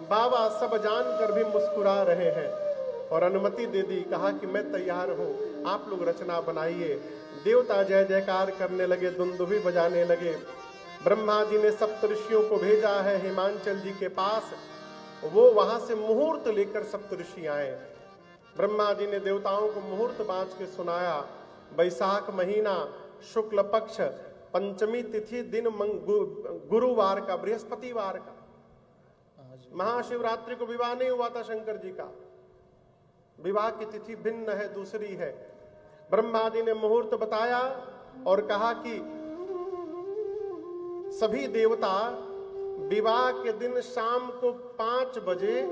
बाबा सब जानकर भी मुस्कुरा रहे हैं और अनुमति दे दी। कहा कि मैं तैयार हूं, आप लोग रचना बनाइए। देवता जय जयकार करने लगे, दुंदुभी बजाने लगे। ब्रह्मा जी ने सप्तऋषियों को भेजा है हिमांचल जी के पास, वो वहां से मुहूर्त लेकर सप्तऋषि आए। ब्रह्मा जी ने देवताओं को मुहूर्त बांच के सुनाया। वैशाख महीना शुक्ल पक्ष पंचमी तिथि दिन गुरुवार का, बृहस्पतिवार का। महाशिवरात्रि को विवाह नहीं हुआ था शंकर जी का, विवाह की तिथि भिन्न है, दूसरी है। ब्रह्मा जी ने मुहूर्त बताया और कहा कि सभी देवता विवाह के दिन शाम को 5 बजे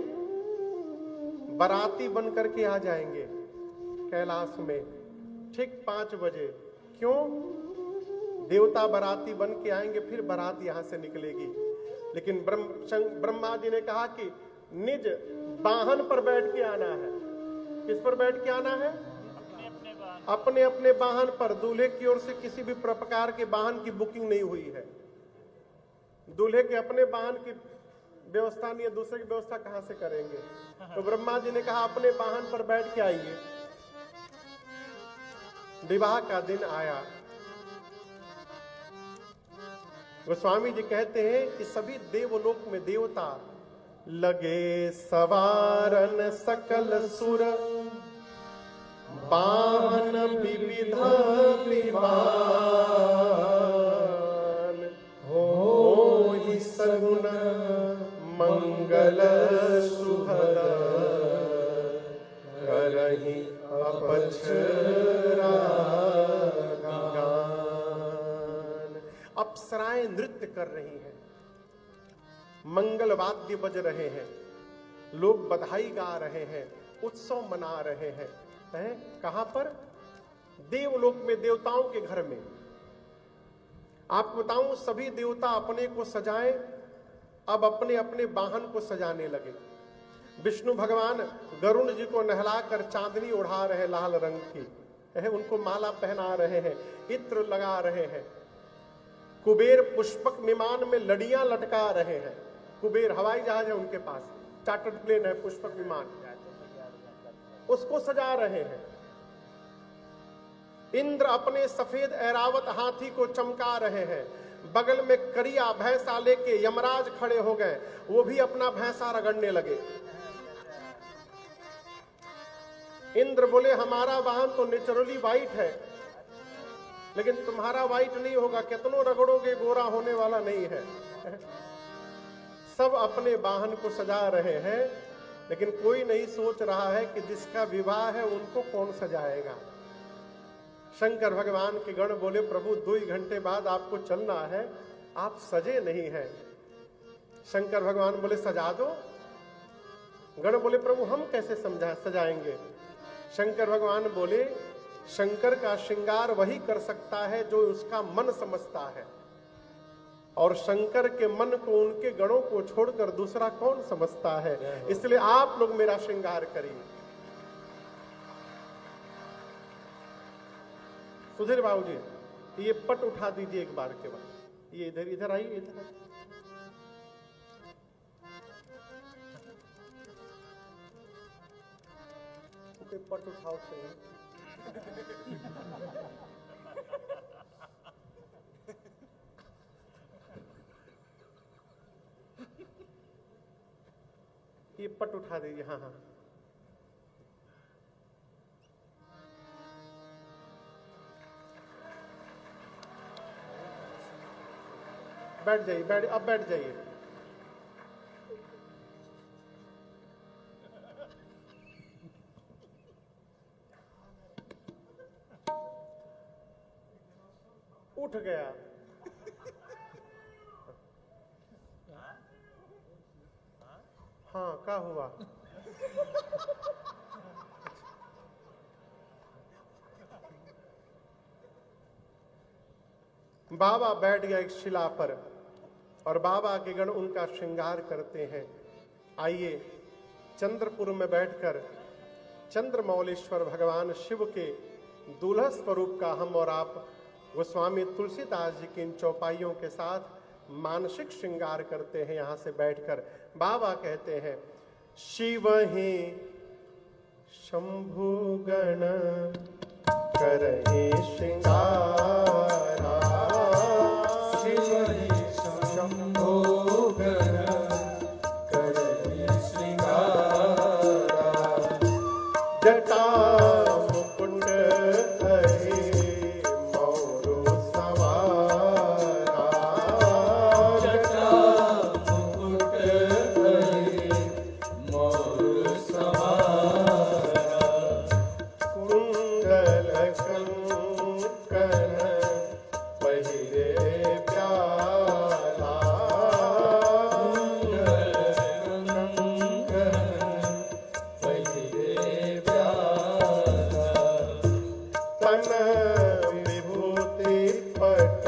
बाराती बन करके आ जाएंगे कैलाश में, ठीक 5 बजे। क्यों? देवता बाराती बन के आएंगे, फिर बारात यहां से निकलेगी। लेकिन ब्रह्मा जी ने कहा कि निज वाहन पर बैठ के आना है। किस पर बैठ के आना है? अपने अपने वाहन पर। दूल्हे की ओर से किसी भी प्रकार के वाहन की बुकिंग नहीं हुई है। दूल्हे के अपने वाहन की व्यवस्था नहीं है, दूसरे की व्यवस्था कहां से करेंगे? तो ब्रह्मा जी ने कहा अपने वाहन पर बैठ के आइए। विवाह का दिन आया। गोस्वामी जी कहते हैं कि सभी देवलोक में देवता लगे सवारन सकल सुर, वाहन विविध विमान, होहि सगुन मंगल सुभद, करहि अपक्षरा गान। अप्सराएं नृत्य कर रही हैं, मंगल वाद्य बज रहे हैं, लोग बधाई गा रहे हैं, उत्सव मना रहे हैं। कहां पर? देवलोक में, देवताओं के घर में। आपको बताऊं, सभी देवता अपने को सजाएं, अब अपने अपने वाहन को सजाने लगे। विष्णु भगवान गरुण जी को नहलाकर चांदनी उड़ा रहे लाल रंग की, उनको माला पहना रहे हैं, इत्र लगा रहे हैं। कुबेर पुष्पक विमान में लड़ियां लटका रहे हैं। कुबेर हवाई जहाज है उनके पास, चार्टर्ड प्लेन है, पुष्पक विमान, उसको सजा रहे हैं। इंद्र अपने सफेद ऐरावत हाथी को चमका रहे हैं। बगल में करिया भैंसा लेके यमराज खड़े हो गए, वो भी अपना भैंसा रगड़ने लगे। इंद्र बोले हमारा वाहन तो नेचुरली व्हाइट है, लेकिन तुम्हारा व्हाइट नहीं होगा, कितनों रगड़ोगे गोरा होने वाला नहीं है। सब अपने वाहन को सजा रहे हैं, लेकिन कोई नहीं सोच रहा है कि जिसका विवाह है उनको कौन सजाएगा। शंकर भगवान के गण बोले प्रभु 2 घंटे बाद आपको चलना है, आप सजे नहीं हैं। शंकर भगवान बोले सजा दो। गण बोले प्रभु हम कैसे सजाएंगे? शंकर भगवान बोले शंकर का श्रृंगार वही कर सकता है जो उसका मन समझता है, और शंकर के मन को, उनके गणों को छोड़कर दूसरा कौन समझता है। इसलिए आप लोग मेरा श्रृंगार करिए। सुधीर बाबू जी, ये पट उठा दीजिए एक बार के बाद। ये इधर इधर आइए, इधर आइए। पट उठाओ सही। ये पट उठा दीजिए। हाँ हाँ, बैठ जाइए, अब बैठ जाइए। उठ गया। हाँ, क्या हुआ? बाबा बैठ गया एक शिला पर, और बाबा के गण उनका श्रृंगार करते हैं। आइए चंद्रपुर में बैठकर चंद्रमौलेश्वर भगवान शिव के दूल्हा स्वरूप का हम और आप गोस्वामी तुलसीदास जी की इन चौपाइयों के साथ मानसिक श्रृंगार करते हैं। यहाँ से बैठकर बाबा कहते हैं शिव ही शंभु गण करहि श्रृंगारा, शिव ही शंभो गण करहि श्रृंगारा, जटा मुकुट हरि मौरु सवारा, जटा मुकुट हरि मोर सवारा, कुंडल कंकण पहिरे प्याला, तन विभूति पट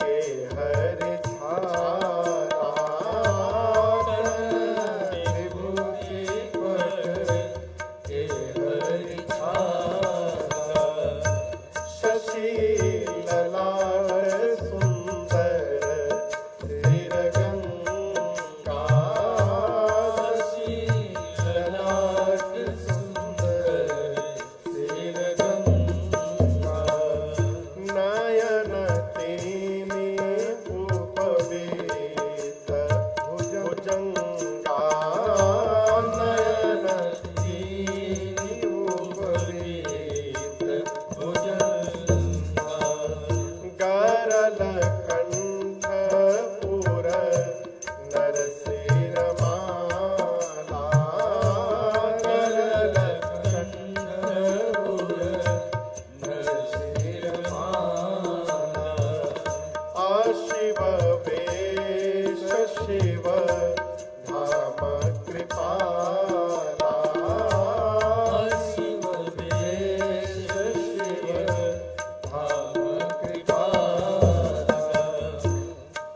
के हरि छाला, विभूति पट के हरि छाला, शशि ललाट सुंदर सिर गंगा, शशि ललाट सुंदर सिर गंगा, नयन तेने उपवेत भुजंगा, नयन दीनि उपवेत भुजंगा, गरल कंठ पुर नरसिर माला, गरल कंठपुर नरसिर माला, आशिव वेश शिव धाम कृपाला, शिव वेश शिव धाम कृपाला,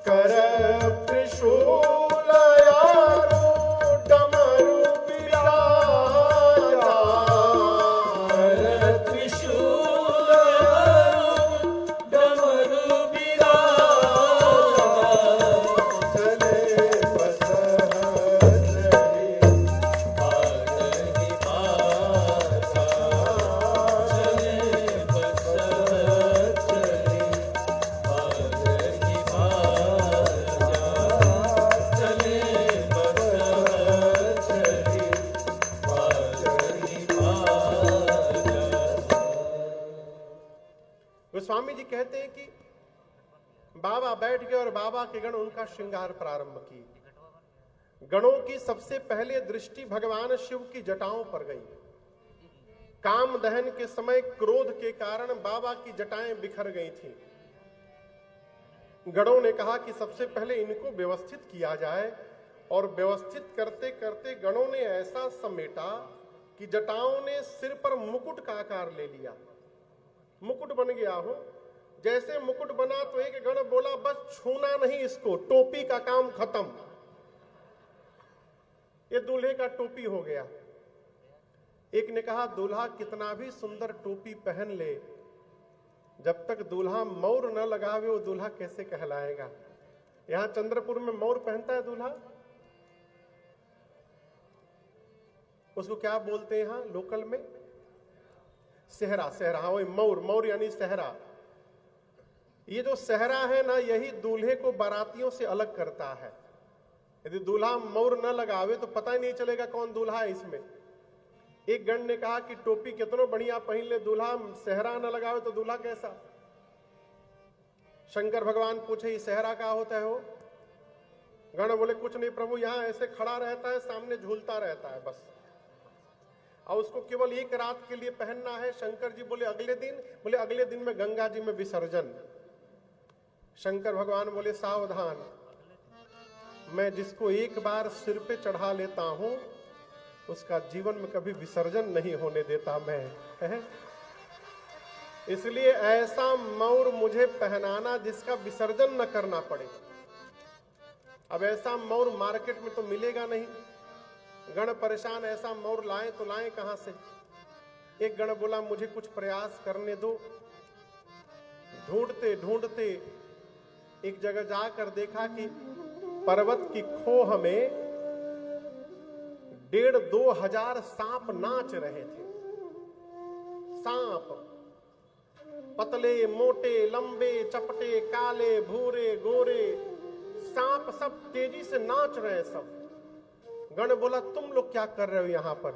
कर त्रिशूल यारो डमरू बिराजा, कर त्रिशूल डमरू बिराजा, चले बसहरि बाजहि बाजा, चले बसहरि बाजहि बाजा, चले बसहरि बाजहि बाजा। गोस्वामी जी कहते हैं कि बाबा बैठ गए और बाबा के गण उनका श्रृंगार प्रारंभ किए। गणों की सबसे पहले दृष्टि भगवान शिव की जटाओं पर गई। काम दहन के समय क्रोध के कारण बाबा की जटाएं बिखर गई थीं। गणों ने कहा कि सबसे पहले इनको व्यवस्थित किया जाए, और व्यवस्थित करते करते गणों ने ऐसा समेटा कि जटाओं ने सिर पर मुकुट का आकार ले लिया। मुकुट बन गया हो। जैसे मुकुट बना तो एक गण बोला बस छूना नहीं इसको, टोपी का काम खत्म। ये दूल्हे का टोपी हो गया। एक ने कहा दूल्हा कितना भी सुंदर टोपी पहन ले, जब तक दूल्हा मौर न लगावे वो दूल्हा कैसे कहलाएगा। यहां चंद्रपुर में मौर पहनता है दूल्हा, उसको क्या बोलते हैं यहां लोकल में? सेहरा। सेहरा, हाँ वही मौर। मौर यानी सेहरा। ये जो सेहरा है ना, यही दूल्हे को बारातियों से अलग करता है। यदि दूल्हा मौर न लगावे तो पता ही नहीं चलेगा कौन दूल्हा है इसमें। एक गण ने कहा कि टोपी कितनो बढ़िया पहन ले, दूल्हा सेहरा न लगावे तो दूल्हा कैसा। शंकर भगवान पूछे ये सेहरा क्या होता है? हो गण बोले कुछ नहीं प्रभु, यहां ऐसे खड़ा रहता है, सामने झूलता रहता है बस, और उसको केवल एक रात के लिए पहनना है। शंकर जी बोले अगले दिन? बोले अगले दिन में गंगा जी में विसर्जन। शंकर भगवान बोले सावधान, मैं जिसको एक बार सिर पे चढ़ा लेता हूं उसका जीवन में कभी विसर्जन नहीं होने देता मैं। इसलिए ऐसा मौर मुझे पहनाना जिसका विसर्जन न करना पड़े। अब ऐसा मौर मार्केट में तो मिलेगा नहीं। गण परेशान, ऐसा मौर लाएं तो लाएं कहां से। एक गण बोला मुझे कुछ प्रयास करने दो। ढूंढते ढूंढते एक जगह जाकर देखा कि पर्वत की खोह में 1,500-2 हजार सांप नाच रहे थे। सांप पतले, मोटे, लंबे, चपटे, काले, भूरे, गोरे सांप सब तेजी से नाच रहे हैं सब। गण बोला तुम लोग क्या कर रहे हो यहां पर?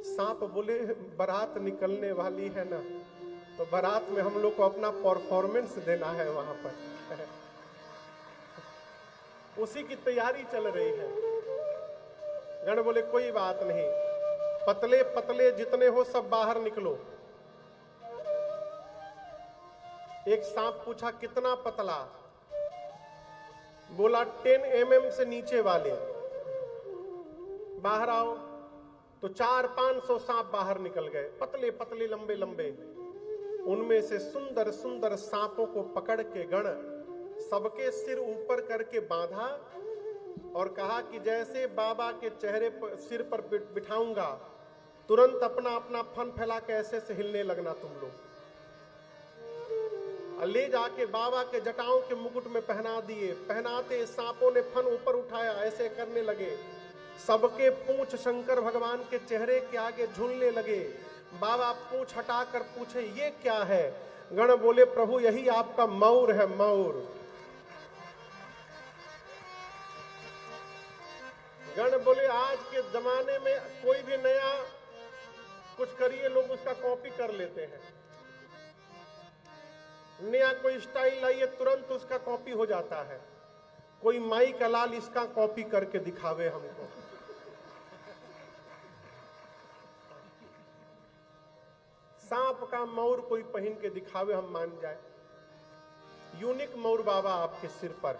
सांप बोले बारात निकलने वाली है ना, तो बारात में हम लोग को अपना परफॉर्मेंस देना है वहां पर। उसी की तैयारी चल रही है। गण बोले कोई बात नहीं, पतले पतले जितने हो सब बाहर निकलो। एक सांप पूछा कितना पतला? बोला 10 mm से नीचे वाले बाहर आओ। तो 400-500 सांप बाहर निकल गए, पतले पतले, लंबे लंबे। उनमें से सुंदर सुंदर सांपों को पकड़ के गण सबके सिर ऊपर करके बांधा और कहा कि जैसे बाबा के चेहरे पर, सिर पर बिठाऊंगा, तुरंत अपना अपना फन फैला के ऐसे से हिलने लगना तुम लोग। ले जाके बाबा के जटाओं के मुकुट में पहना दिए। पहनाते सांपों ने फन ऊपर उठाया, ऐसे करने लगे। सबके पूंछ शंकर भगवान के चेहरे के आगे झूलने लगे। बाबा पूंछ हटाकर पूछे ये क्या है? गण बोले प्रभु यही आपका मौर है, मौर। गण बोले आज के जमाने में कोई भी नया कुछ करिए, लोग उसका कॉपी कर लेते हैं। नया कोई स्टाइल लाइए, तुरंत उसका कॉपी हो जाता है। कोई माई का लाल इसका कॉपी करके दिखावे हमको। सांप का मौर कोई पहन के दिखावे, हम मान जाए। यूनिक मौर बाबा आपके सिर पर।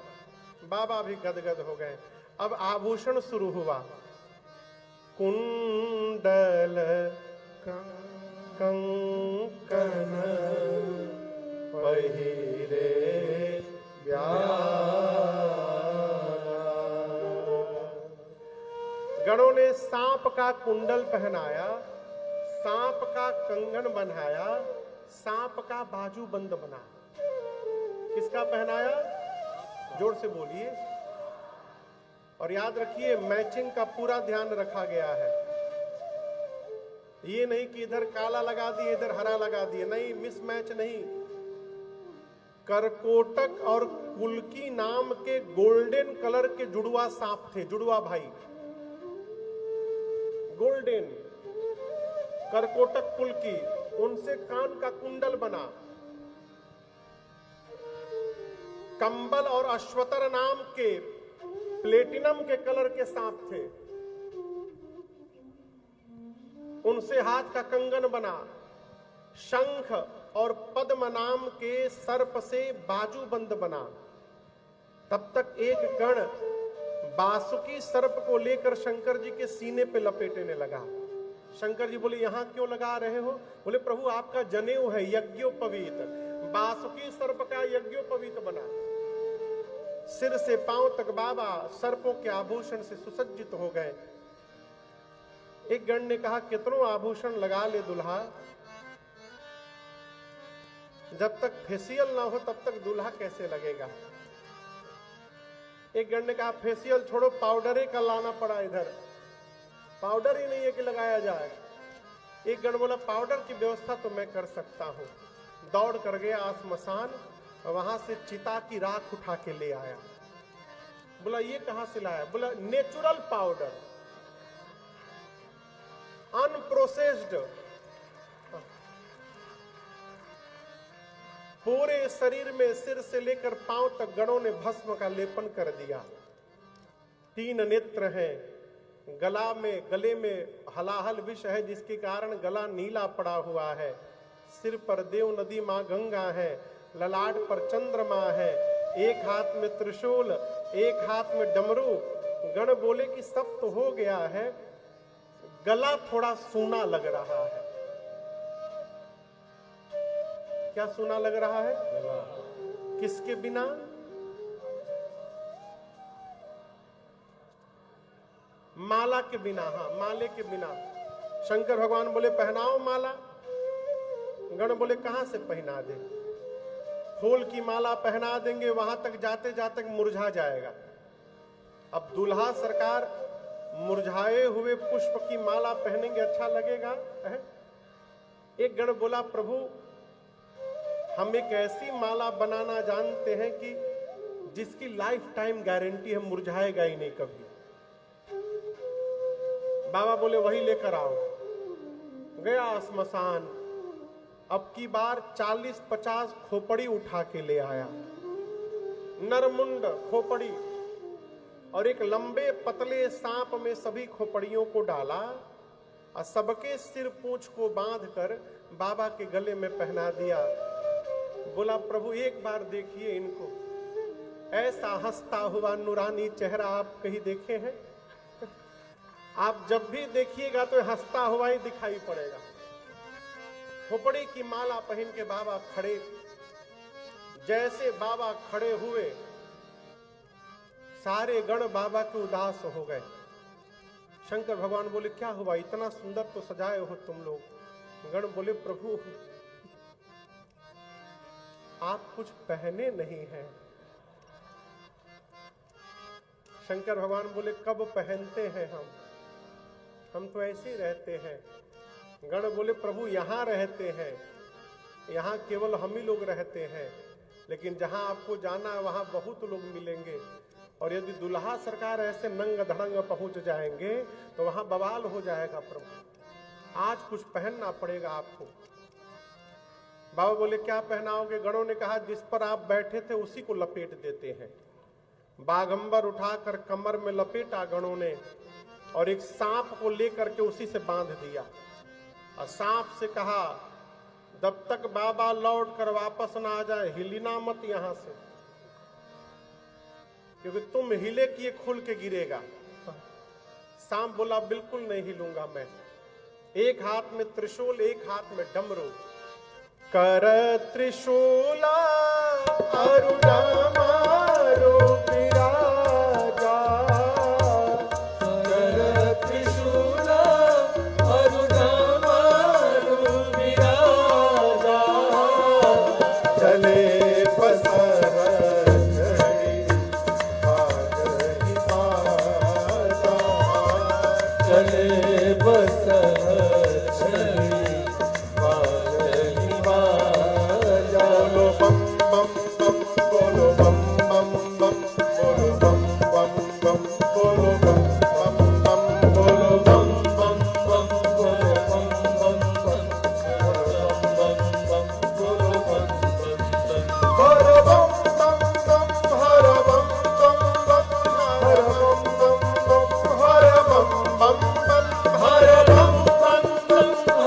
बाबा भी गदगद हो गए। अब आभूषण शुरू हुआ। कुंडल कंकण पहिरे गणों ने सांप का कुंडल पहनाया, सांप का कंगन बनाया, सांप का बाजूबंद बना। किसका पहनाया? जोर से बोलिए। और याद रखिए मैचिंग का पूरा ध्यान रखा गया है। ये नहीं कि इधर काला लगा दिए इधर हरा लगा दिए, नहीं, मिसमैच नहीं। करकोटक और कुल्की नाम के गोल्डन कलर के जुड़वा सांप थे, जुड़वा भाई। गोल्डन करकोटक कुल्की, उनसे कान का कुंडल बना। कंबल और अश्वतर नाम के प्लेटिनम के कलर के सांप थे, उनसे हाथ का कंगन बना। शंख और पद्म नाम के सर्प से बाजूबंद बना। तब तक एक गण बासुकी सर्प को लेकर शंकर जी के सीने पे लपेटने लगा। शंकर जी बोले यहां क्यों लगा रहे हो? बोले प्रभु आपका जनेऊ है यज्ञोपवीत। बासुकी सर्प का यज्ञोपवीत बना। सिर से पांव तक बाबा सर्पों के आभूषण से सुसज्जित हो गए। एक गण ने कहा कितनों आभूषण लगा ले दुल्हा, जब तक फेशियल ना हो तब तक दूल्हा कैसे लगेगा। एक गण ने कहा फेशियल छोड़ो, पाउडर ही का लाना पड़ा इधर, पाउडर ही नहीं है कि लगाया जाए। एक गण बोला पाउडर की व्यवस्था तो मैं कर सकता हूं। दौड़ कर गया स्मशान, वहां से चिता की राख उठा के ले आया। बोला ये कहां से लाया? बोला नेचुरल पाउडर, अनप्रोसेस्ड। पूरे शरीर में सिर से लेकर पांव तक गणों ने भस्म का लेपन कर दिया। 3 नेत्र हैं, गले में हलाहल विष है जिसके कारण गला नीला पड़ा हुआ है। सिर पर देव नदी मां गंगा है, ललाट पर चंद्रमा है, एक हाथ में त्रिशूल, एक हाथ में डमरू। गण बोले कि सब तो हो गया है, गला थोड़ा सूना लग रहा है। क्या सूना लग रहा है? किसके बिना? माला के बिना। हाँ, माले के बिना। शंकर भगवान बोले पहनाओ माला। गण बोले कहां से पहना दे? फूल की माला पहना देंगे, वहां तक जाते जाते मुरझा जाएगा। अब दूल्हा सरकार मुरझाए हुए पुष्प की माला पहनेंगे अच्छा लगेगा? एक गण बोला, प्रभु हम एक ऐसी माला बनाना जानते हैं कि जिसकी लाइफ टाइम गारंटी है, मुरझाएगा ही नहीं कभी। बाबा बोले वही लेकर आओ। गया स्मशान, अब की बार 40-50 खोपड़ी उठा के ले आया, नरमुंड खोपड़ी, और एक लंबे पतले सांप में सभी खोपड़ियों को डाला और सबके सिर पूंछ को बांधकर बाबा के गले में पहना दिया। बोला प्रभु एक बार देखिए इनको, ऐसा हंसता हुआ नूरानी चेहरा आप कहीं देखे हैं? आप जब भी देखिएगा तो हंसता हुआ ही दिखाई पड़ेगा। खोपड़ी की माला पहन के बाबा खड़े, जैसे बाबा खड़े हुए सारे गण बाबा के उदास हो गए। शंकर भगवान बोले क्या हुआ, इतना सुंदर तो सजाए हो तुम लोग। गण बोले प्रभु आप कुछ पहने नहीं हैं। शंकर भगवान बोले कब पहनते हैं हम तो ऐसे ही रहते हैं। गण बोले प्रभु यहां रहते हैं, यहां केवल हम ही लोग रहते हैं, लेकिन जहां आपको जाना है वहां बहुत लोग मिलेंगे, और यदि दुल्हा सरकार ऐसे नंग धड़ंग पहुंच जाएंगे तो वहां बवाल हो जाएगा। प्रभु आज कुछ पहनना पड़ेगा आपको। बाबा बोले क्या पहनाओगे? गणों ने कहा जिस पर आप बैठे थे उसी को लपेट देते हैं। बागंबर उठाकर कमर में लपेटा गणों ने, और एक सांप को लेकर के उसी से बांध दिया, और सांप से कहा जब तक बाबा लौट कर वापस ना आ जाए हिलना मत यहां से, क्योंकि तुम हिले कि ये खुल के गिरेगा। सांप बोला बिल्कुल नहीं हिलूंगा मैं। एक हाथ में त्रिशूल, एक हाथ में डमरू। कर त्रिशूला अरुणा मारो विराजा, कर त्रिशूला अरुणा मारो विराजा, चले पसर चले बस बोलो बम बम बम, बोलो बम बम बम, बोलो बम बम बम, बोलो बम बम बम, बोलो बम बम बम, बोलो बम बम बम, बोलो बम बम बम, हर बम बम बम, हर बम बम बम, हर बम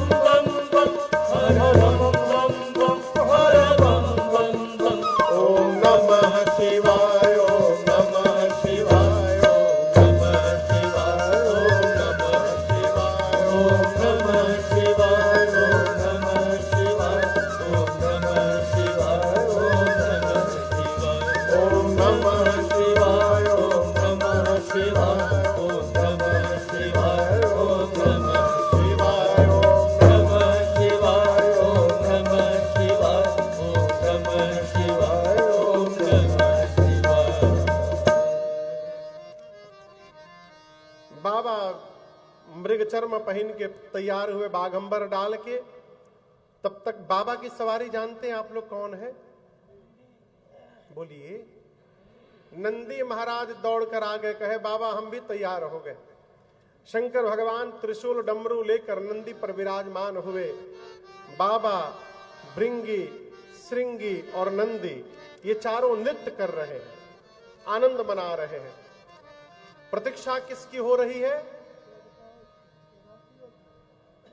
बम बम, हर बम बम बम, हर बम बम बम, हर बम बम बम। ओम नमः शिवाय, ओम नमः शिवाय, ओम नमः शिवाय, ओम नमः शिवाय, ओम नमः शिवाय, ओम नमः शिवाय, ओम नमः शिवाय, ओम नमः शिवाय, ओम नमः शिवाय, ओम नमः शिवाय, ओम नमः शिवाय, ओम नमः शिवाय, ओम नमः शिवाय, ओम नमः शिवाय, ओम नमः शिवाय। बाबा मृग चर्म पहन के तैयार हुए, बाघंबर डाल के। तब तक बाबा की सवारी जानते हैं आप लोग कौन है? बोलिए। नंदी महाराज दौड़कर आ गए, कहे बाबा हम भी तैयार हो गए। शंकर भगवान त्रिशूल डमरू लेकर नंदी पर विराजमान हुए। बाबा, भृंगी, श्रृंगी और नंदी ये चारों नृत्य कर रहे हैं, आनंद मना रहे हैं। प्रतीक्षा किसकी हो रही है?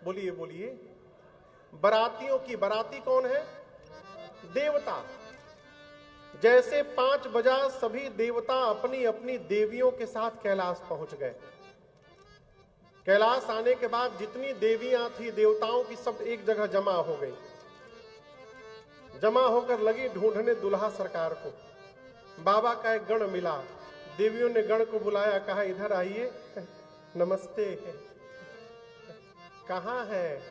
बोलिए बोलिए। बरातियों की। बराती कौन है? देवता। जैसे 5 बजा सभी देवता अपनी अपनी देवियों के साथ कैलाश पहुंच गए। कैलाश आने के बाद जितनी देवियां थी देवताओं की सब एक जगह जमा हो गई। जमा होकर लगी ढूंढने दुल्हा सरकार को। बाबा का एक गण मिला। देवियों ने गण को बुलाया, कहा इधर आइए, नमस्ते। कहाँ है?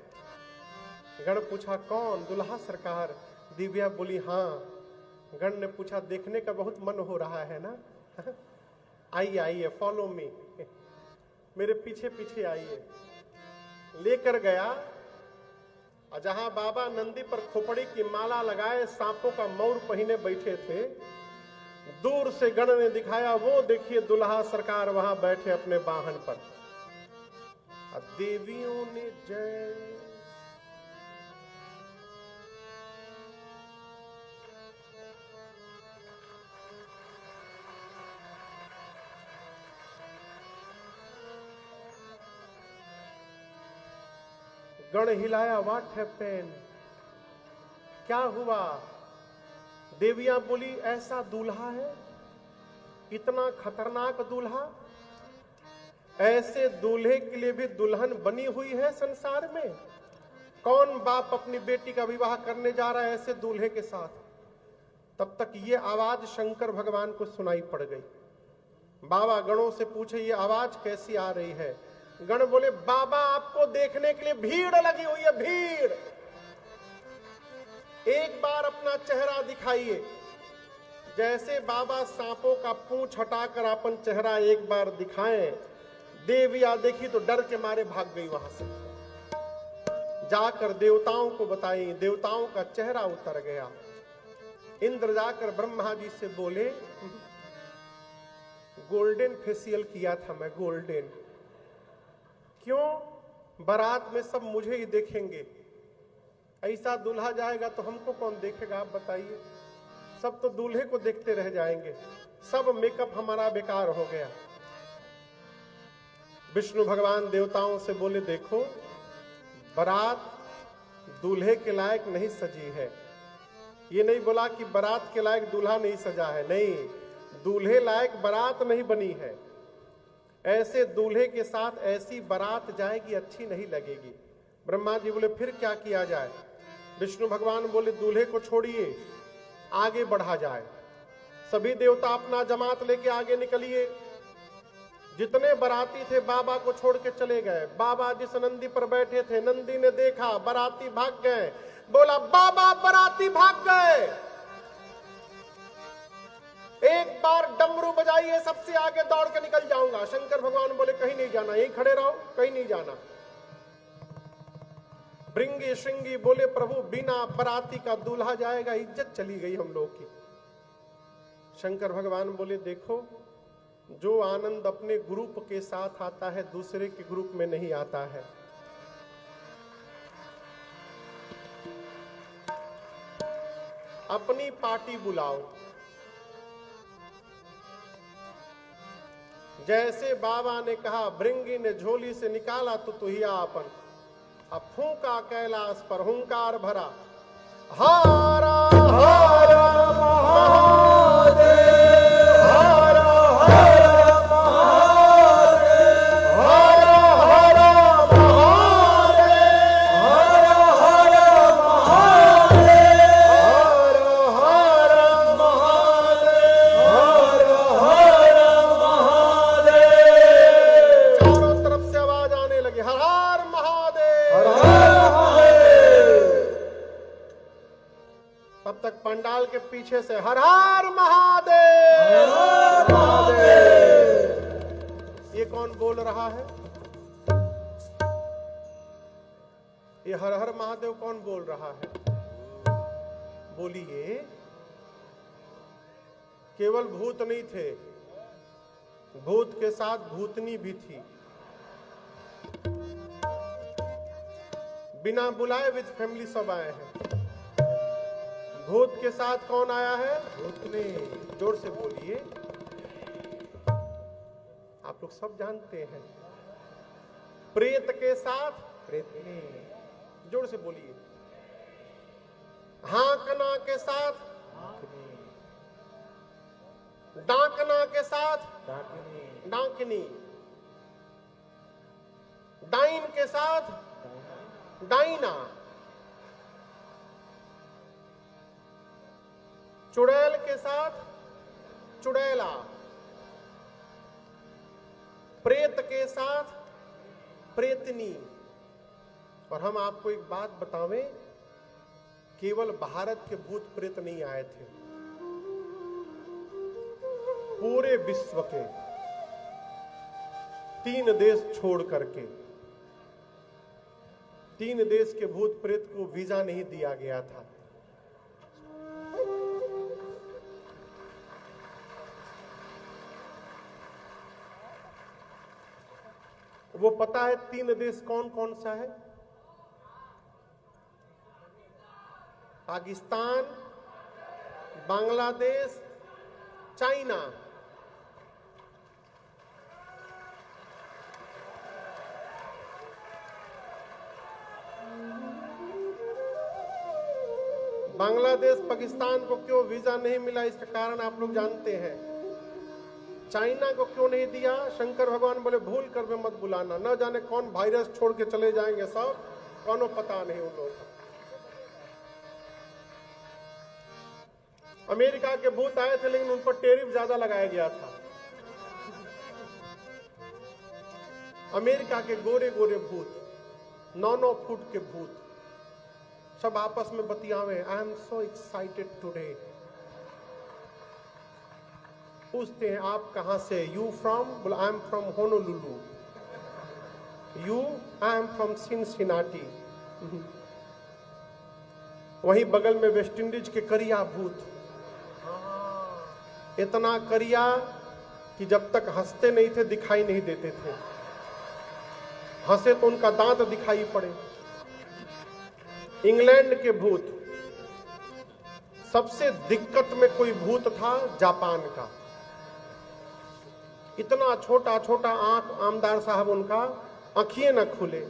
गण पूछा कौन? दुल्हा सरकार। दिव्या बोली हाँ। गण ने पूछा देखने का बहुत मन हो रहा है ना? आइए आइए, फॉलो मी। मेरे पीछे पीछे आइए। लेकर गया और जहां बाबा नंदी पर खोपड़ी की माला लगाए सांपों का मौर पहने बैठे थे, दूर से गण ने दिखाया, वो देखिए दुल्हा सरकार वहां बैठे अपने वाहन पर। और देवियों ने जय। गण हिलाया, व्हाट हैपेंड, क्या हुआ? देवियां बोली, ऐसा दूल्हा है, इतना खतरनाक दूल्हा, ऐसे दूल्हे के लिए भी दुल्हन बनी हुई है संसार में? कौन बाप अपनी बेटी का विवाह करने जा रहा है ऐसे दूल्हे के साथ? तब तक ये आवाज शंकर भगवान को सुनाई पड़ गई। बाबा गणों से पूछे, ये आवाज कैसी आ रही है? गण बोले, बाबा आपको देखने के लिए भीड़ लगी हुई है, भीड़। एक बार अपना चेहरा दिखाइए। जैसे बाबा सांपों का पूंछ हटाकर अपन चेहरा एक बार दिखाएं, देवियां देखी तो डर के मारे भाग गई वहां से। जाकर देवताओं को बताई, देवताओं का चेहरा उतर गया। इंद्र जाकर ब्रह्मा जी से बोले, गोल्डन फेशियल किया था मैं, गोल्डन। क्यों? बारात में सब मुझे ही देखेंगे, ऐसा दूल्हा जाएगा तो हमको कौन देखेगा? आप बताइए। सब तो दूल्हे को देखते रह जाएंगे, सब मेकअप हमारा बेकार हो गया। विष्णु भगवान देवताओं से बोले, देखो बारात दूल्हे के लायक नहीं सजी है। ये नहीं बोला कि बारात के लायक दूल्हा नहीं सजा है, नहीं, दूल्हे लायक बारात नहीं बनी है। ऐसे दूल्हे के साथ ऐसी बारात जाएगी, अच्छी नहीं लगेगी। ब्रह्मा जी बोले, फिर क्या किया जाए? विष्णु भगवान बोले, दूल्हे को छोड़िए, आगे बढ़ा जाए। सभी देवता अपना जमात लेके आगे निकलिए। जितने बाराती थे बाबा को छोड़ के चले गए। बाबा जिस नंदी पर बैठे थे, नंदी ने देखा बाराती भाग गए, बोला, बाबा बाराती भाग गए। एक बार डमरू बजाइए, सबसे आगे दौड़ के निकल जाऊंगा। शंकर भगवान बोले, कहीं नहीं जाना, यहीं खड़े रहो, कहीं नहीं जाना। भृंगी श्रृंगी बोले, प्रभु बिना बाराती का दूल्हा जाएगा, इज्जत चली गई हम लोग की। शंकर भगवान बोले, देखो जो आनंद अपने ग्रुप के साथ आता है दूसरे के ग्रुप में नहीं आता है। अपनी पार्टी बुलाओ। जैसे बाबा ने कहा, भृंगी ने झोली से निकाला तो तुहिया अपन, अब फूंका कैलाश पर, हुंकार भरा, हारा हारा महादेव, हारा हारा महादेव, हारा हारा महादेव, हारा हारा महादेव, हारा हारा महादेव, हारा हारा महादेव। चारों तरफ से आवाज आने लगी, हर हर महादेव, हर हर महादेव। तब तक पंडाल के पीछे से हर हर महादेव, हर हर महादेव। ये कौन बोल रहा है? ये हर हर महादेव कौन बोल रहा है? बोलिए। केवल भूत नहीं थे, भूत के साथ भूतनी भी थी। बिना बुलाए विद फैमिली सब आए हैं। भूत के साथ कौन आया है? भूतनी। जोर से बोलिए, आप लोग सब जानते हैं। प्रेत के साथ प्रेतनी। जोर से बोलिए। हांकना के साथ हांकनी, डांकना के साथ डांकनी, डांकनी, डाइन के साथ डाइना, चुड़ैल के साथ चुड़ैला, प्रेत के साथ प्रेतनी। और हम आपको एक बात बतावें, केवल भारत के भूत प्रेत नहीं आए थे, पूरे विश्व के 3 देश छोड़ करके, 3 देश के भूत प्रेत को वीजा नहीं दिया गया था। वो पता है 3 देश कौन कौन सा है? पाकिस्तान, बांग्लादेश, चाइना। बांग्लादेश पाकिस्तान को क्यों वीजा नहीं मिला, इसका कारण आप लोग जानते हैं। चाइना को क्यों नहीं दिया? शंकर भगवान बोले भूल कर में मत बुलाना, न जाने कौन वायरस छोड़ के चले जाएंगे सब, कौनो पता नहीं उन लोगों को। अमेरिका के भूत आए थे लेकिन उन पर टेरिफ ज्यादा लगाया गया था। अमेरिका के गोरे गोरे भूत, 9-9 फुट के भूत, सब आपस में बतियावे, I am so excited today. पूछते हैं आप कहां से? You from? बोला I am from Honolulu. You? I am from Cincinnati. वहीं बगल में वेस्ट इंडीज के करिया भूत, इतना करिया कि जब तक हंसते नहीं थे दिखाई नहीं देते थे, हंसे तो उनका दांत दिखाई पड़े। इंग्लैंड के भूत, सबसे दिक्कत में कोई भूत था जापान का, इतना छोटा छोटा आंख, आमदार साहब उनका आंखिए न खुले,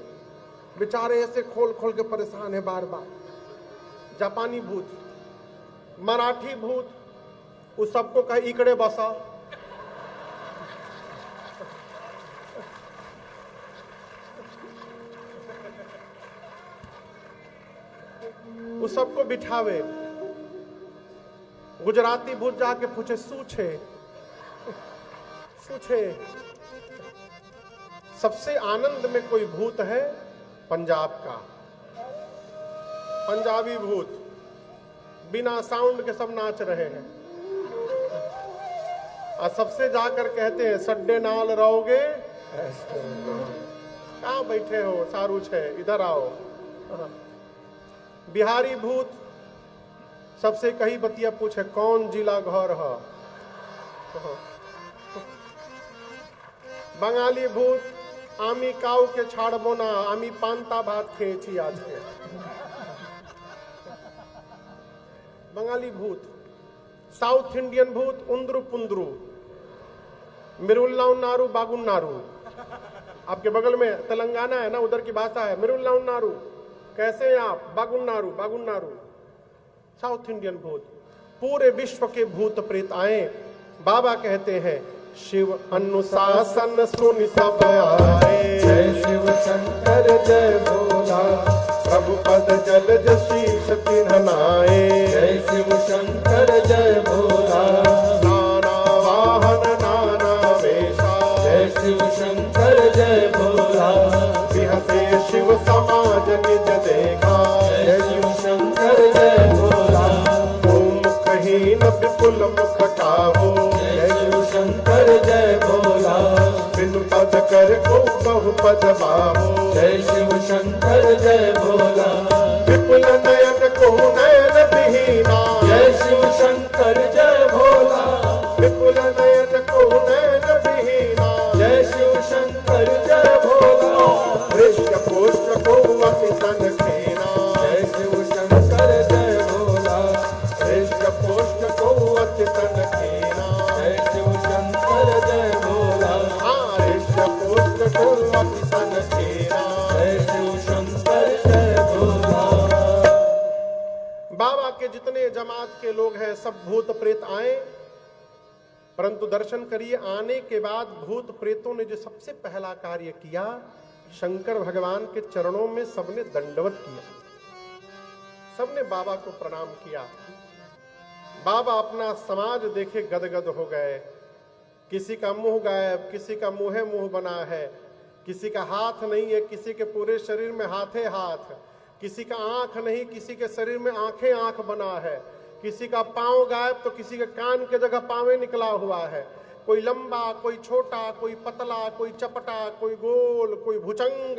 बेचारे ऐसे खोल खोल के परेशान है बार बार। जापानी भूत। मराठी भूत, उस सबको कहे इकड़े बसा, उस सबको बिठावे। गुजराती भूत जाके पूछे सूछे सूछे। सबसे आनंद में कोई भूत है पंजाब का, पंजाबी भूत, बिना साउंड के सब नाच रहे हैं और सबसे जाकर कहते हैं सड्डे नाल रहोगे, कहां बैठे हो सारू छे, इधर आओ। बिहारी भूत सबसे कही बतिया पूछे कौन जिला घर है। बंगाली भूत आमी काऊ के छाड़बो ना, आमी पांता भात खेची आज के। बंगाली भूत। साउथ इंडियन भूत उंद्रू पुंद्रू, मिरुल्लाउ नारू बागुन नारू। आपके बगल में तेलंगाना है ना, उधर की भाषा है मिरुल्लाउ नारू, कैसे हैं आप? बागुन नारू बागुन नारू। साउथ इंडियन भूत। पूरे विश्व के भूत प्रेत आए, बाबा कहते हैं शिव अनुशासन सुन सब आए। जय शिव शंकर जय भोला, प्रभु पद जलज शीश तिन्हनाए। जय शिव शंकर जय भोला, नाना वाहन नाना वेशा। जय शिव शंकर जय भोला, बिहसे शिव समाज निज देखा। जय शिव शंकर जय भोला, मुखहीन विपुल मुख काहू। जय शिव शंकर जय भोला, बिनु पद कर को बहु पद बाहू। जय शिव शंकर जय भोला, विपुल नयन को नयन विहीना। जय शिव शंकर जय भोला, विपुल नयन को नयन विहीना। जय शिव शंकर जय भोला, हृष्ट पुष्ट को अति सन खेना। जय शिव शंकर जय भोला, हृष्ट पुष्ट को अति सन खेना। जय शिव शंकर जय भोला, हृष्ट पुष्ट को अति सन खेना। जय शिव शंकर जय भोला। बाबा के जितने जमात के लोग हैं सब भूत प्रेत आए, परंतु दर्शन करिए आने के बाद भूत प्रेतों ने जो सबसे पहला कार्य किया, शंकर भगवान के चरणों में सबने दंडवत किया, सबने बाबा को प्रणाम किया। बाबा अपना समाज देखे गदगद हो गए। किसी का मुंह गायब, किसी का मुंह मुंह बना है, किसी का हाथ नहीं है, किसी के पूरे शरीर में हाथे हाथ, किसी का आंख नहीं, किसी के शरीर में आंखें आंख बना है, किसी का पांव गायब तो किसी के कान के जगह पांवे निकला हुआ है, कोई लंबा, कोई छोटा, कोई पतला, कोई चपटा, कोई गोल, कोई भुजंग,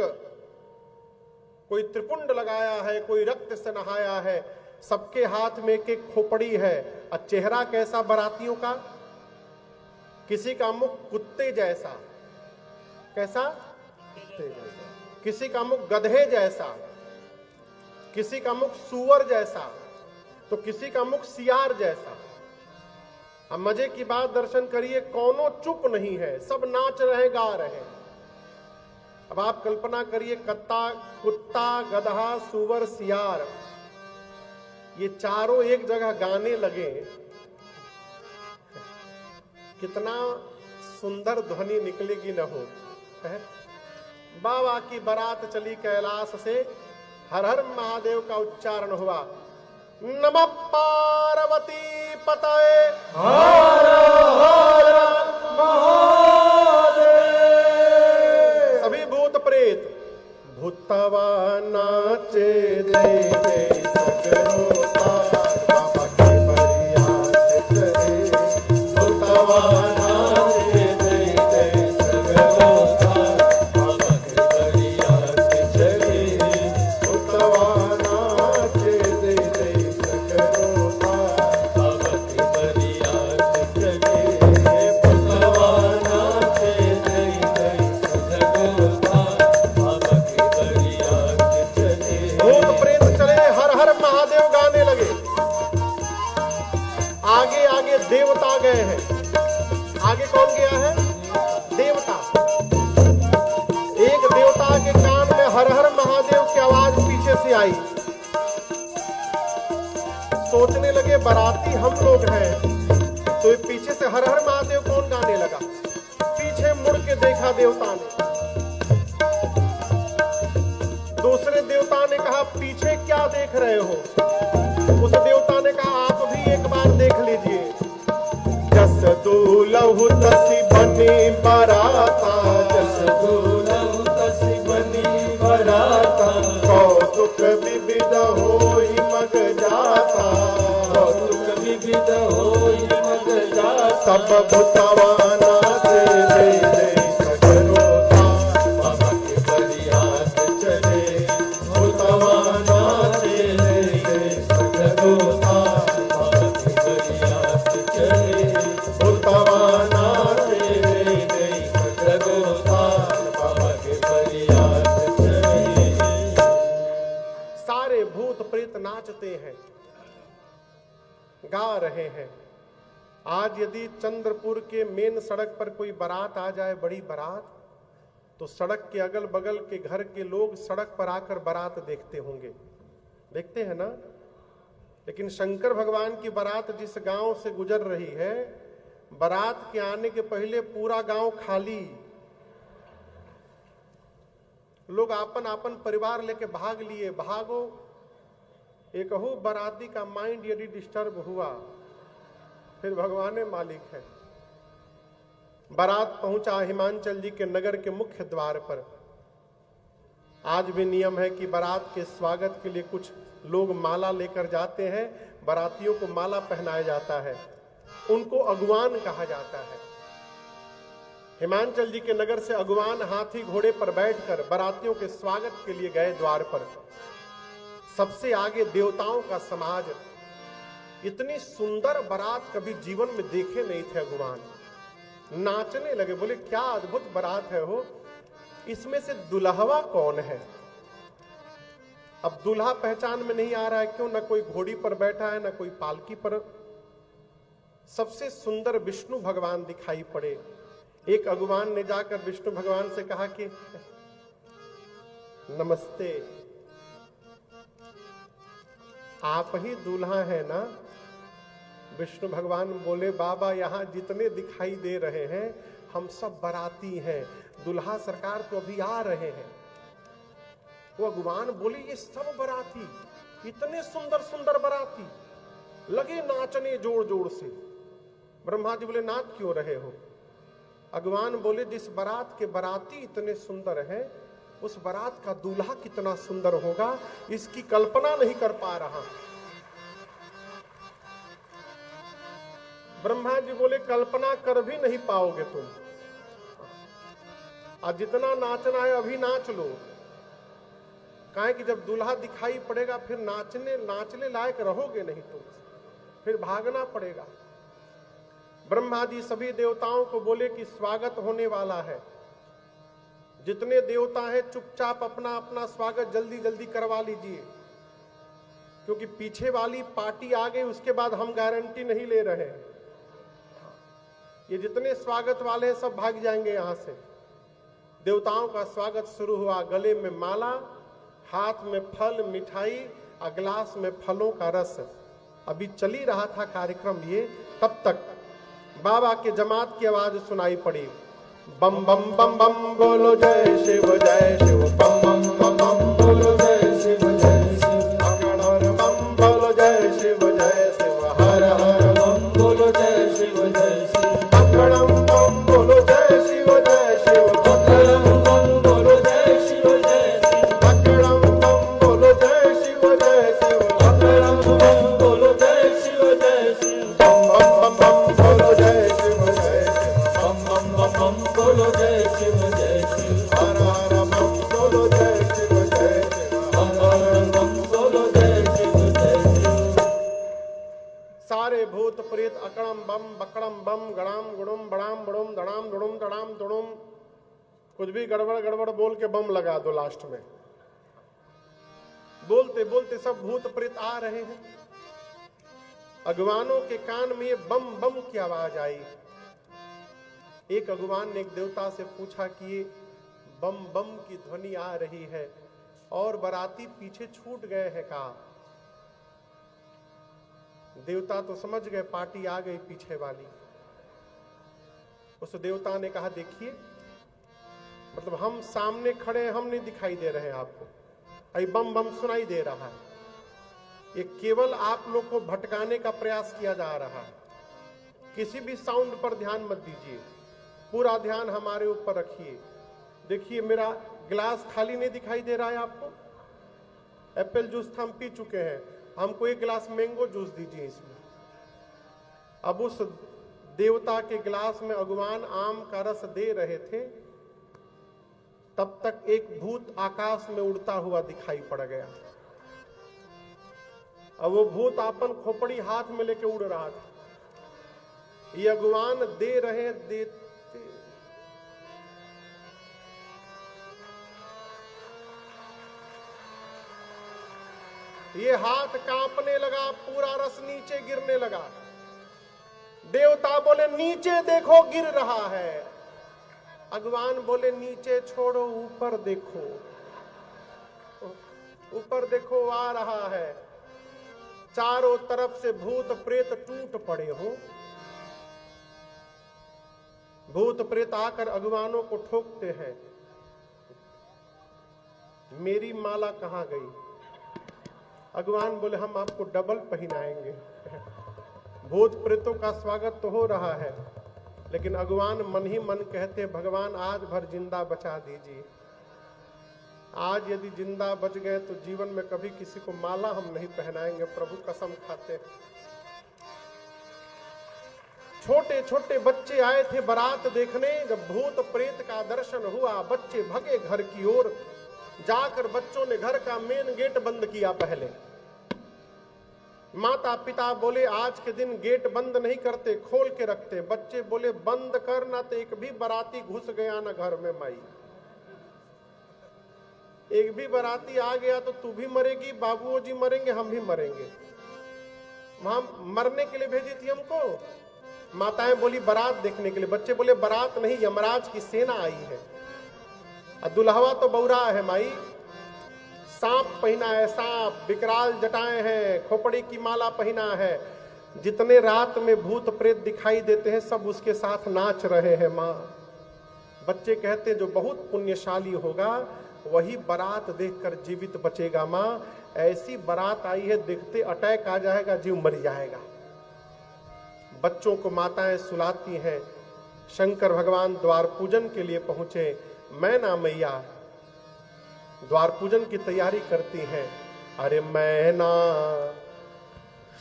कोई त्रिपुंड लगाया है, कोई रक्त से नहाया है, सबके हाथ में एक एक खोपड़ी है। और चेहरा कैसा बरातियों का? किसी का मुख कुत्ते जैसा, कैसा? कुत्ते जैसा। किसी का मुख गधे जैसा, किसी का मुख सूअर जैसा, तो किसी का मुख सियार जैसा। अब मजे की बात दर्शन करिए, कौनो चुप नहीं है, सब नाच रहे, गा रहे। अब आप कल्पना करिए, कुत्ता, गधा, सूअर, सियार, ये चारों एक जगह गाने लगे, कितना सुंदर ध्वनि निकलेगी न हो। बाबा की बारात चली कैलाश से, हर हर महादेव का उच्चारण हुआ। नमः पार्वती पतये हर हर महादेव। सभी भूत प्रेत भूतवा नाचे दे सगरो पार, बाबा के बरियात चले। भूतवा नाचे दे सगरो पार, बाबा के बरियात चले। भूतवा नाचे दे सगरो पार, बाबा के बरियात चले। भूतवा नाचे दे सगरो पार, बाबा के बरियात चले। भूत प्रेत चले, हर हर महादेव गाने लगे। आगे आगे देवता गए हैं। आगे कौन गया है? देवता। एक देवता के कान में हर हर महादेव की आवाज पीछे से आई। सोचने लगे बाराती हम लोग हैं, तो ये पीछे से हर हर महादेव कौन गाने लगा? पीछे मुड़ के देखा देवता ने। दूसरे देवता ने कहा, पीछे क्या देख रहे हो? उस देवता ने कहा, आप भी एक बार देख लीजिए। जस दूलहु तसी बनी बराता, जस दूलहु तसी बनी बराता, कौतुक विविध होई मग जाता। कौतुक विविध होई मग जाता। सब भूतवा नाचे दे सगरो पार, बाबा के बरियात चले। भूतवा नाचे दे सगरो पार, बाबा के बरियात चले। भूतवा नाचे दे सगरो पार, बाबा के बरियात चले। सारे भूत प्रेत नाचते हैं, गा रहे हैं। आज यदि चंद्रपुर के मेन सड़क पर कोई बारात आ जाए, बड़ी बारात, तो सड़क के अगल बगल के घर के लोग सड़क पर आकर बारात देखते होंगे, देखते हैं ना। लेकिन शंकर भगवान की बारात जिस गांव से गुजर रही है, बारात के आने के पहले पूरा गांव खाली, लोग आपन आपन परिवार लेके भाग लिए। भागो, एक हो बाराती का माइंड यदि डिस्टर्ब हुआ, फिर भगवान मालिक है। बारात पहुंचा हिमांचल जी के नगर के मुख्य द्वार पर। आज भी नियम है कि बारात के स्वागत के लिए कुछ लोग माला लेकर जाते हैं, बारातियों को माला पहनाया जाता है, उनको अगुवान कहा जाता है। हिमांचल जी के नगर से अगुवान हाथी घोड़े पर बैठकर बारातियों के स्वागत के लिए गए द्वार पर। सबसे आगे देवताओं का समाज। इतनी सुंदर बारात कभी जीवन में देखे नहीं थे अगुवान। नाचने लगे, बोले क्या अद्भुत बारात है हो, इसमें से दुल्हवा कौन है? अब दूल्हा पहचान में नहीं आ रहा है, क्यों? ना कोई घोड़ी पर बैठा है, ना कोई पालकी पर। सबसे सुंदर विष्णु भगवान दिखाई पड़े। एक अगुवान ने जाकर विष्णु भगवान से कहा कि नमस्ते, आप ही दूल्हा है ना? विष्णु भगवान बोले, बाबा यहाँ जितने दिखाई दे रहे हैं हम सब बाराती हैं, दूल्हा सरकार तो अभी आ रहे हैं। वो अगुवान बोले, ये सब बाराती, इतने सुंदर सुंदर बाराती, लगे नाचने जोर जोर से। ब्रह्मा जी बोले, नाच क्यों रहे हो? अगुवान बोले, जिस बारात के बाराती इतने सुंदर हैं, उस बारात का दूल्हा कितना सुंदर होगा, इसकी कल्पना नहीं कर पा रहा। ब्रह्मा जी बोले कल्पना कर भी नहीं पाओगे तुम, आज जितना नाचना है अभी नाच लो। काहे कि जब दूल्हा दिखाई पड़ेगा फिर नाचने लायक रहोगे नहीं तुम, फिर भागना पड़ेगा। ब्रह्मा जी सभी देवताओं को बोले कि स्वागत होने वाला है, जितने देवता हैं चुपचाप अपना अपना स्वागत जल्दी जल्दी करवा लीजिए, क्योंकि पीछे वाली पार्टी आ गई, उसके बाद हम गारंटी नहीं ले रहे हैं। ये जितने स्वागत वाले हैं सब भाग जाएंगे यहां से। देवताओं का स्वागत शुरू हुआ। गले में माला, हाथ में फल मिठाई और गिलास में फलों का रस। अभी चल ही रहा था कार्यक्रम ये, तब तक बाबा के जमात की आवाज सुनाई पड़ी। बम बम बम बम बोलो जय शिव बम बम बम बम बोलो जय शिव अगणर बम बोलो जय शिव हर हर बम बोलो जय शिव अगणम बम बोलो जय शिव अगणम बम बोलो जय शिव अगणम बम बोलो जय शिव अगणम बम बोलो जय शिव बम बम बम बोलो जय शिव बम बम बम बोलो जय शिव हर हर बम बोलो जय शिव हर हर बम बोलो जय शिव सारे भूत प्रेत अकड़म बम बकड़म बम गणाम गुणुम बड़ाम बड़ुम दड़ाम दुड़ुम दड़ाम दुड़ुम, कुछ भी गड़बड़ गड़बड़ बोल के बम लगा दो लास्ट में। बोलते बोलते सब भूत प्रेत आ रहे हैं। अगवानों के कान में ये बम बम की आवाज आई। एक अगवान ने एक देवता से पूछा कि ये बम बम की ध्वनि आ रही है और बाराती पीछे छूट गए हैं का? देवता तो समझ गए पार्टी आ गई पीछे वाली। उस देवता ने कहा देखिए, मतलब हम सामने खड़े हैं, हम नहीं दिखाई दे रहे हैं आपको, अभी बम बम सुनाई दे रहा है। ये केवल आप लोग को भटकाने का प्रयास किया जा रहा है। किसी भी साउंड पर ध्यान मत दीजिए, पूरा ध्यान हमारे ऊपर रखिए। देखिए मेरा गिलास खाली नहीं दिखाई दे रहा है आपको। एप्पल जूस हम पी चुके हैं, हमको एक गिलास मैंगो जूस दीजिए इसमें। अब उस देवता के गिलास में अगवान आम का रस दे रहे थे, तब तक एक भूत आकाश में उड़ता हुआ दिखाई पड़ गया। अब वो भूत आपन खोपड़ी हाथ में लेके उड़ रहा था। ये अगवान दे रहे देते ये हाथ कांपने लगा, पूरा रस नीचे गिरने लगा। देवता बोले नीचे देखो गिर रहा है। अगवान बोले नीचे छोड़ो ऊपर देखो, ऊपर देखो आ रहा है। चारों तरफ से भूत प्रेत टूट पड़े हो। भूत प्रेत आकर अगवानों को ठोकते हैं, मेरी माला कहां गई? अगवान बोले हम आपको डबल पहनाएंगे। भूत प्रेतों का स्वागत तो हो रहा है, लेकिन अगवान मन ही मन कहते भगवान आज भर जिंदा बचा दीजिए। आज यदि जिंदा बच गए तो जीवन में कभी किसी को माला हम नहीं पहनाएंगे, प्रभु कसम खाते। छोटे छोटे बच्चे आए थे बारात देखने। जब भूत प्रेत का दर्शन हुआ, बच्चे भगे घर की ओर। जाकर बच्चों ने घर का मेन गेट बंद किया पहले। माता पिता बोले आज के दिन गेट बंद नहीं करते, खोल के रखते। बच्चे बोले बंद कर, ना तो एक भी बाराती घुस गया ना घर में माई। एक भी बाराती आ गया तो तू भी मरेगी, बाबूजी मरेंगे, हम भी मरेंगे। वहां मरने के लिए भेजी थी हमको। माताएं बोली बारात देखने के लिए, बच्चे बोले बारात नहीं, यमराज की सेना आई है। दुल्हवा तो बौरा है माई, सांप पहना है, सांप विकराल जटाएं हैं, खोपड़ी की माला पहना है। जितने रात में भूत प्रेत दिखाई देते हैं सब उसके साथ नाच रहे हैं माँ। बच्चे कहते हैं जो बहुत पुण्यशाली होगा वही बारात देखकर जीवित बचेगा माँ। ऐसी बारात आई है देखते अटैक आ जाएगा, जीव मर जाएगा। बच्चों को माताएं सुलाती हैं। शंकर भगवान द्वार पूजन के लिए पहुंचे। मैना मैया द्वार पूजन की तैयारी करती हैं। अरे मैना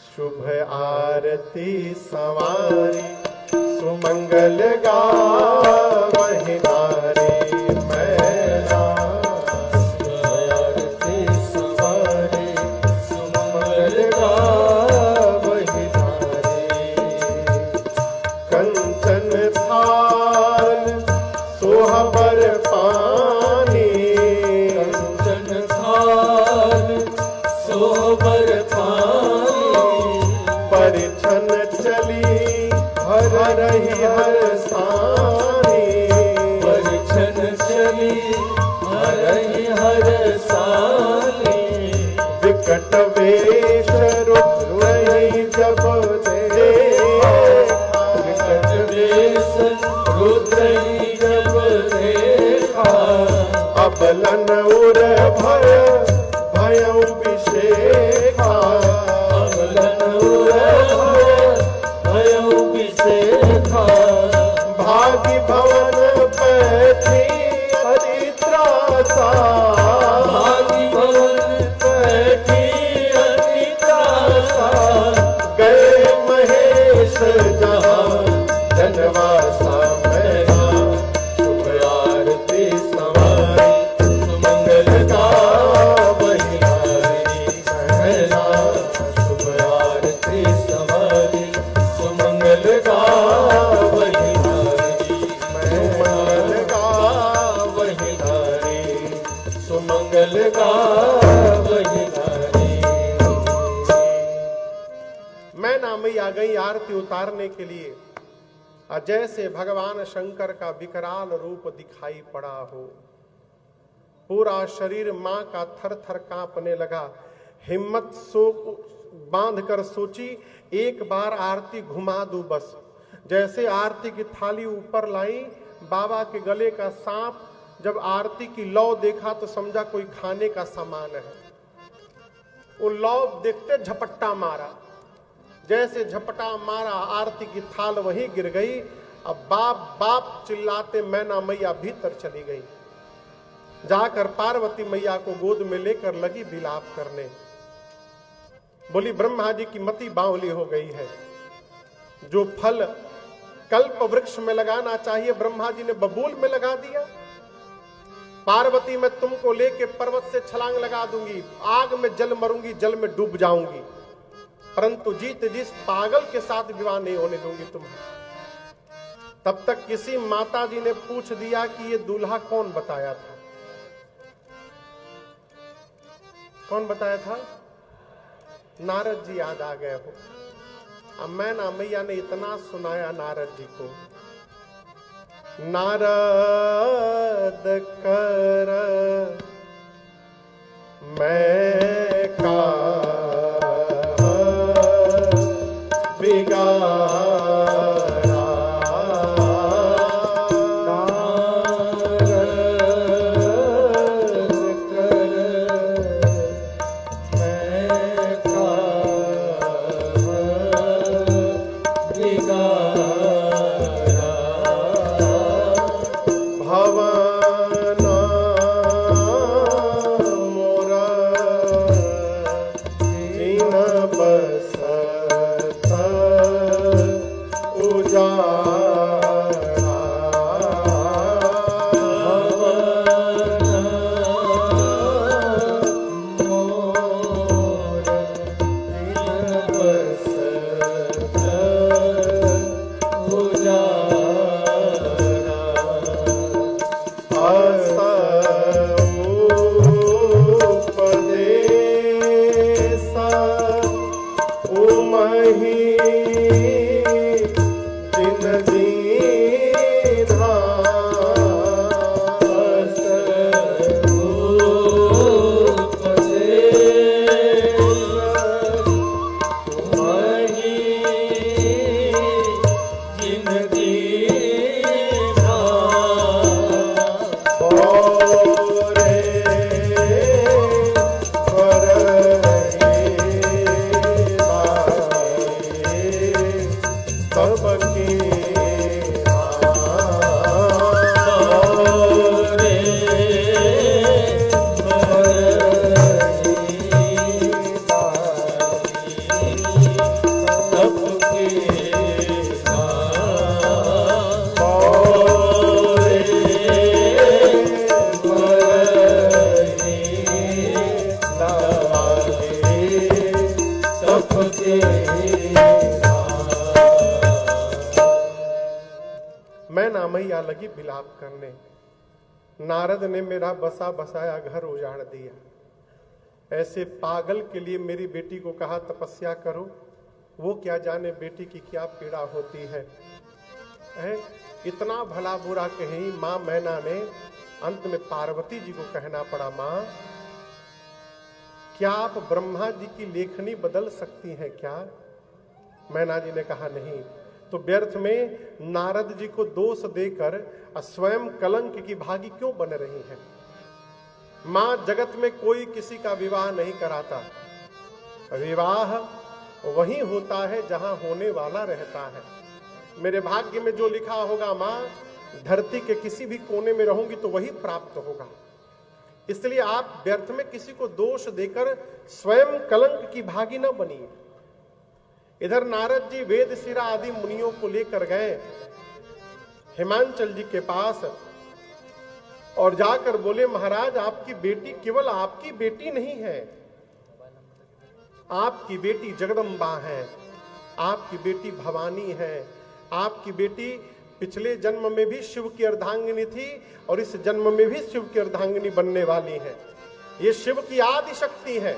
शुभ आरती सवारी सुमंगल गावहि नारी मैना। आरती सवारी सुमंगल गावहि नारी। कंचन थाल सोहबर पानी कंचन थाल सोहबर पानी। परिछन चली हर रही हर सानी। परिछन चली हरहि हर सानी। विकट वेश रुद्रहि जब देखा। विकट वेश रुद्रहि जब देखा। अबलन उर भय भयउ विषेखा। अबलन उर भयउ विषेखा। भागी भवन पैठी अति त्रासा। भागी भवन बैठी अति त्रासा। गए महेश जहाँ जनवासा मैना। शुभ आरती सवारी सुमंगल गावहि नारी मैना। शुभ आरती सवारी सुमंगल गावहि नारी सुमंगल मैना। गावहि नारी। सुमंगल गावहि नारी। मैना मैया गई आरती उतारने के लिए। जैसे भगवान शंकर का विकराल रूप दिखाई पड़ा हो। पूरा शरीर मां का थर थर कांपने लगा। हिम्मत बांध कर सोची एक बार आरती घुमा दूं बस। जैसे आरती की थाली ऊपर लाई, बाबा के गले का सांप जब आरती की लौ देखा तो समझा कोई खाने का सामान है। वो लौ देखते झपट्टा मारा। जैसे झपटा मारा आरती की थाल वहीं गिर गई। अब बाप बाप चिल्लाते मैना मैया भीतर चली गई। जाकर पार्वती मैया को गोद में लेकर लगी विलाप करने। बोली ब्रह्मा जी की मति बावली हो गई है। जो फल कल्प वृक्ष में लगाना चाहिए ब्रह्मा जी ने बबूल में लगा दिया। पार्वती मैं तुमको लेके पर्वत से छलांग लगा दूंगी, आग में जल मरूंगी, जल में डूब जाऊंगी, परंतु जीत जिस पागल के साथ विवाह नहीं होने दूंगी तुम्हें। तब तक किसी माता जी ने पूछ दिया कि ये दूल्हा कौन बताया था। कौन बताया था? नारद जी याद आ गए हो। अब मैना मैया ने इतना सुनाया नारद जी को। नारद कर मैं का बिगाड़ा। नारद कर मैं का बिगाड़ा। भवन लगी विलाप करने, नारद ने मेरा बसा बसाया घर उजाड़ दिया। ऐसे पागल के लिए मेरी बेटी को कहा तपस्या करो, वो क्या जाने बेटी की क्या पीड़ा होती है। इतना भला बुरा कही मां मैना ने अंत में पार्वती जी को कहना पड़ा, मां क्या आप ब्रह्मा जी की लेखनी बदल सकती हैं क्या? मैना जी ने कहा नहीं। तो व्यर्थ में नारद जी को दोष देकर स्वयं कलंक की भागी क्यों बन रही हैं? मां जगत में कोई किसी का विवाह नहीं कराता, विवाह वही होता है जहां होने वाला रहता है। मेरे भाग्य में जो लिखा होगा मां, धरती के किसी भी कोने में रहूंगी तो वही प्राप्त होगा। इसलिए आप व्यर्थ में किसी को दोष देकर स्वयं कलंक की भागी न बनिए। इधर नारद जी वेद शिरा आदि मुनियों को लेकर गए हिमांचल जी के पास और जाकर बोले, महाराज आपकी बेटी केवल आपकी बेटी नहीं है, आपकी बेटी जगदम्बा है, आपकी बेटी भवानी है, आपकी बेटी पिछले जन्म में भी शिव की अर्धांगिनी थी और इस जन्म में भी शिव की अर्धांगिनी बनने वाली है। ये शिव की आदि शक्ति है।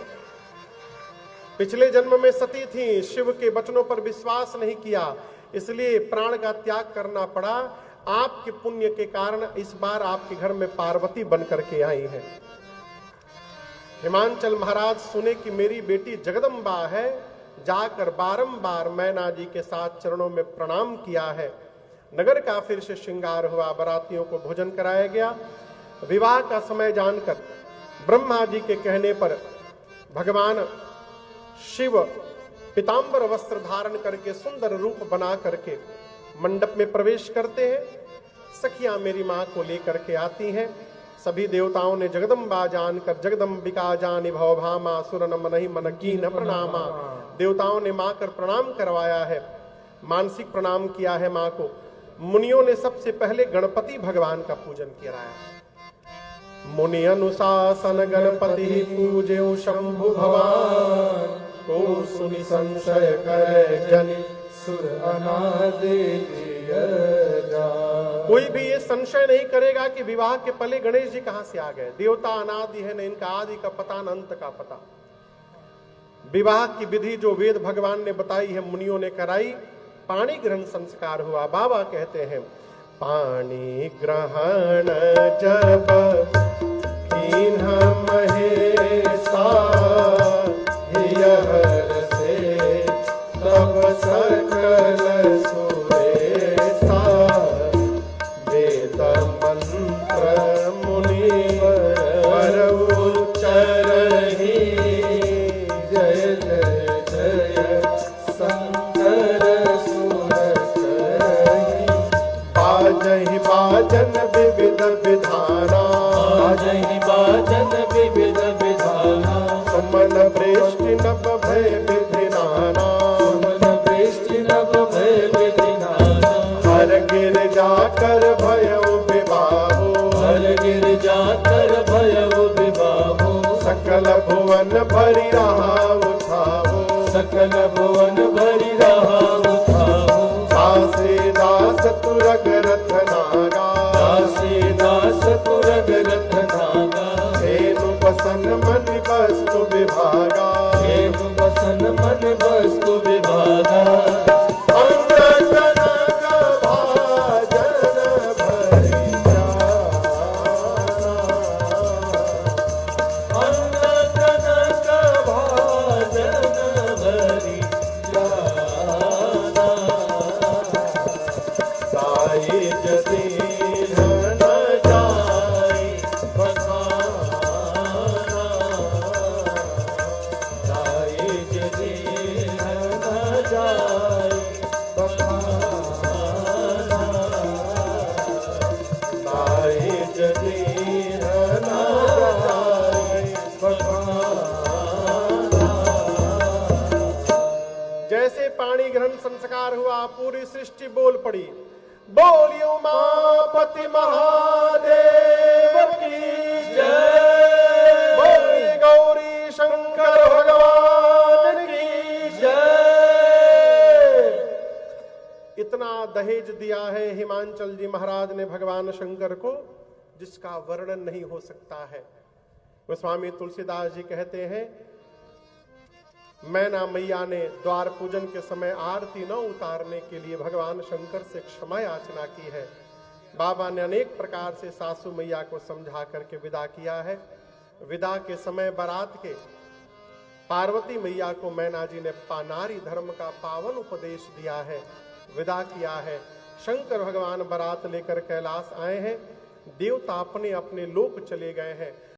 पिछले जन्म में सती थी, शिव के वचनों पर विश्वास नहीं किया, इसलिए प्राण का त्याग करना पड़ा। आपके पुण्य के कारण इस बार आपके घर में पार्वती बन करके आई है। हिमांचल महाराज सुने कि मेरी बेटी जगदम्बा है, जाकर बारंबार मैना जी के साथ चरणों में प्रणाम किया है। नगर का फिर से श्रृंगार हुआ, बारातियों को भोजन कराया गया। विवाह का समय जानकर ब्रह्मा जी के कहने पर भगवान शिव पीतांबर वस्त्र धारण करके सुंदर रूप बना करके मंडप में प्रवेश करते हैं। सखियां मेरी मां को लेकर के आती हैं। सभी देवताओं ने जगदम्बा जानकर जगदम्बिका जानि भव भामा सुरन मनहि मन कीन प्रणामा। देवताओं ने मां कर प्रणाम करवाया है, मानसिक प्रणाम किया है मां को। मुनियों ने सबसे पहले गणपति भगवान का पूजन किया। मुनि अनुशासन गणपति पूज्यो शंभु भगवान, को सुनि संशय करे जनि सुर अनादि कोई भी ये संशय नहीं करेगा कि विवाह के पहले गणेश जी कहां से आ गए। देवता अनादि है, न इनका आदि का पता न अंत का पता। विवाह की विधि जो वेद भगवान ने बताई है मुनियों ने कराई। पाणी ग्रहण संस्कार हुआ। बाबा कहते हैं, पाणी ग्रहण जब कीन्ह महेशा, से तब सकल सुरेशा, वेद मंत्र मुनिवर उच्चरहि, जय जय जय शंकर सुर करहि। बाजहि बाजन विविध विधाना, बाजहि बाजन विविध विधाना, सुमन वृष्टि नभ भय विधि नाना, सुमन वृष्टि नभ भय विधि नाना। हर गिर जाकर भयउ विवाहो, हर गिर जाकर भयउ विवाहो। सकल भुवन भरि रहाउ छाओ, सकल भुवन भरि रहाउ छाओ। दासी दास तुरग रथ नागा, दासी दास तुरग रथ नागा। धेनु बसन मन वस्तु विभागा, धेनु बसन मन वस्तु विभागा। अंग जनक भाजन भरि जाना, अंग जनक भाजन भरि जाना। साई जति न जाई बखाना, साई जति न जाई बखाना। साई जति न जाई बखाना। जैसे पाणी ग्रहण संस्कार हुआ, पूरी सृष्टि बोल पड़ी, बोलियो उमापति महादेव की जय। बोली गौरी शंकर भगवान की जय। इतना दहेज दिया है हिमांचल जी महाराज ने भगवान शंकर को, जिसका वर्णन नहीं हो सकता है। गोस्वामी तुलसीदास जी कहते हैं, मैना मैया ने द्वार पूजन के समय आरती न उतारने के लिए भगवान शंकर से क्षमा याचना की है। बाबा ने अनेक प्रकार से सासू मैया को समझा करके विदा किया है। विदा के समय बारात के पार्वती मैया को मैना जी ने नारी धर्म का पावन उपदेश दिया है, विदा किया है। शंकर भगवान बारात लेकर कैलाश आए हैं, देवता अपने अपने लोक चले गए हैं।